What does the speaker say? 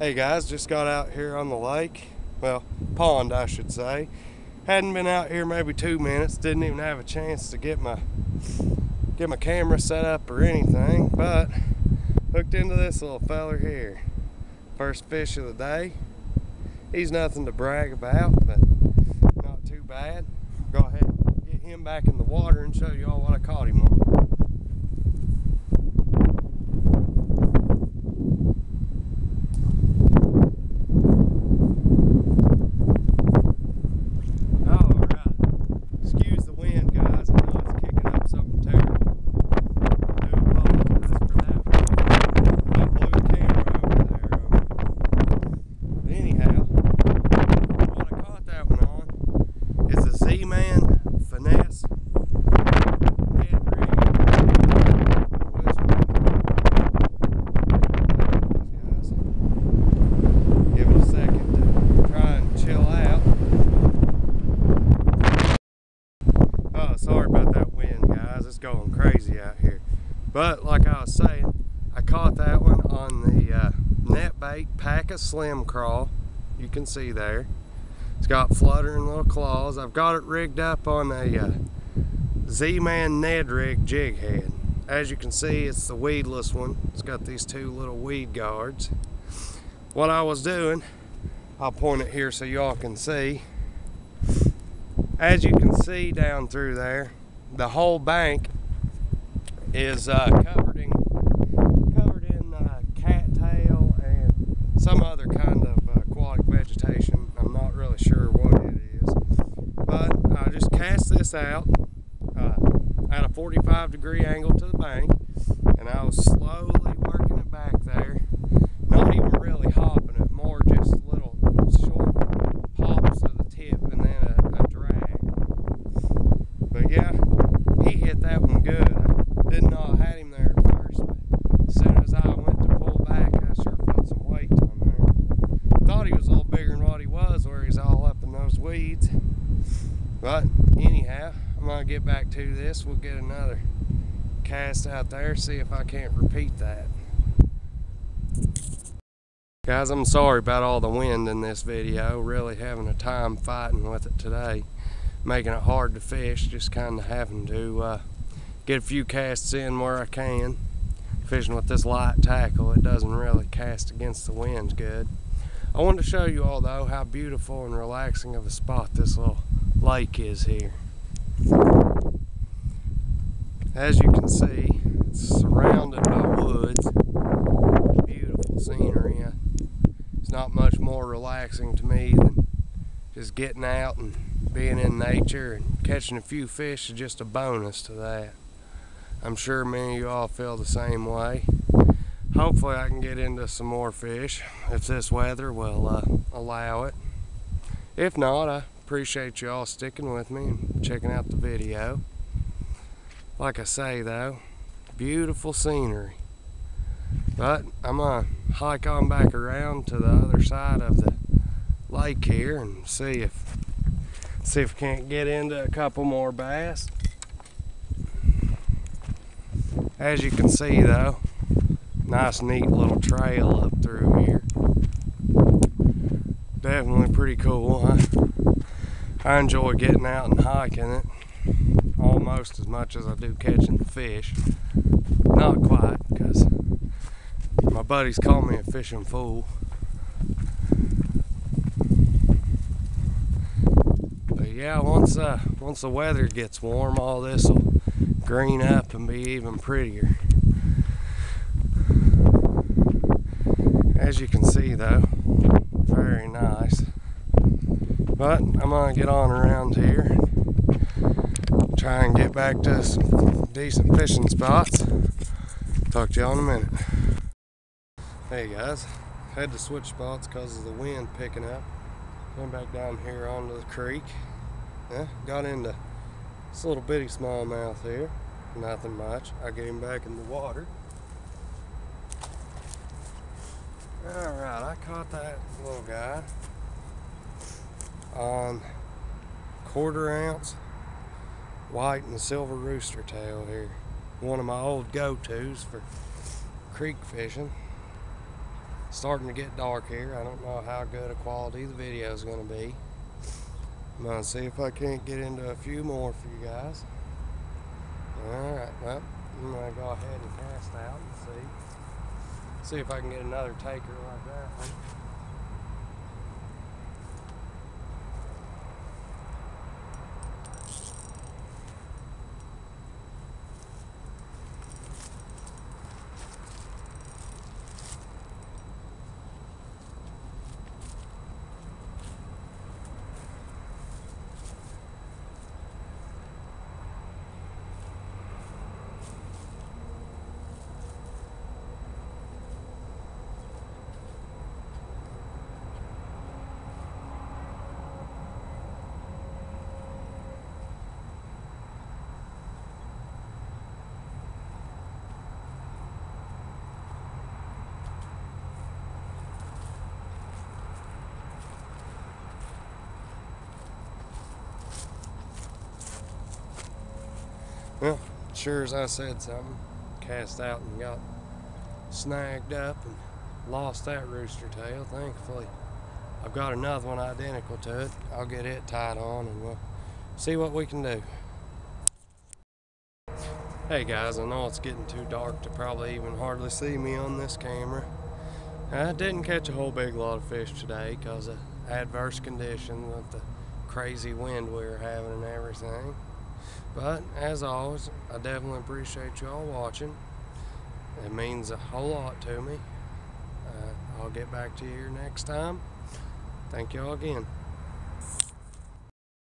Hey guys, just got out here on the lake. Well, pond I should say. Hadn't been out here maybe 2 minutes. Didn't even have a chance to get my camera set up or anything, but hooked into this little feller here. First fish of the day. He's nothing to brag about, but not too bad. Go ahead and get him back in the water and show you all what I caught him on. Sorry about that wind, guys. It's going crazy out here. But like I was saying, I caught that one on the NetBait Paca Slim Crawl. You can see there. It's got fluttering little claws. I've got it rigged up on a Z-Man Ned rig jig head. As you can see, it's the weedless one. It's got these two little weed guards. What I was doing, I'll point it here so y'all can see. As you can see down through there, the whole bank is covered in cattail and some other kind of aquatic vegetation. I'm not really sure what it is, but I just cast this out at a 45-degree angle to the bank, and I was slowly working it back there, not even really hopping it, more just little short pops of the tip and then a drag. But yeah, he hit that one good. I didn't know I had him there at first, but as soon as I went to pull back, I sure felt some weight on there. Thought he was a little bigger than what he was, where he's all up in those weeds. But anyhow, I'm gonna get back to this. We'll get another cast out there, see if I can't repeat that. Guys, I'm sorry about all the wind in this video. Really having a time fighting with it today. Making it hard to fish, just kind of having to get a few casts in where I can. Fishing with this light tackle, it doesn't really cast against the winds good. I wanted to show you all though how beautiful and relaxing of a spot this little lake is here. As you can see, it's surrounded by woods. Beautiful scenery. It's not much more relaxing to me than just getting out and being in nature, and catching a few fish is just a bonus to that. I'm sure many of you all feel the same way. Hopefully I can get into some more fish if this weather will allow it. If not, I appreciate you all sticking with me and checking out the video. Like I say though, beautiful scenery. But I'm gonna hike on back around to the other side of the lake here and see if I can't get into a couple more bass. As you can see though, nice neat little trail up through here. Definitely pretty cool. I enjoy getting out and hiking it almost as much as I do catching the fish. Not quite, because my buddies call me a fishing fool. Yeah, once the weather gets warm, all this will green up and be even prettier. As you can see though, very nice. But I'm gonna get on around here and try and get back to some decent fishing spots. Talk to y'all in a minute. Hey guys, had to switch spots because of the wind picking up. Came back down here onto the creek. Yeah, got into this little bitty smallmouth here. Nothing much. I get him back in the water. Alright, I caught that little guy on 1/4 ounce white and silver rooster tail here. One of my old go-tos for creek fishing. starting to get dark here. I don't know how good a quality the video is going to be. I'm going to see if I can't get into a few more for you guys. Alright, well, I'm going to go ahead and cast out and see if I can get another taker like that one. Well, sure as I said something, cast out and got snagged up and lost that rooster tail. Thankfully, I've got another one identical to it. I'll get it tied on and we'll see what we can do. Hey guys, I know it's getting too dark to probably even hardly see me on this camera. I didn't catch a whole big lot of fish today because of adverse conditions with the crazy wind we were having and everything. But as always, I definitely appreciate y'all watching. It means a whole lot to me. I'll get back to you next time. Thank y'all again.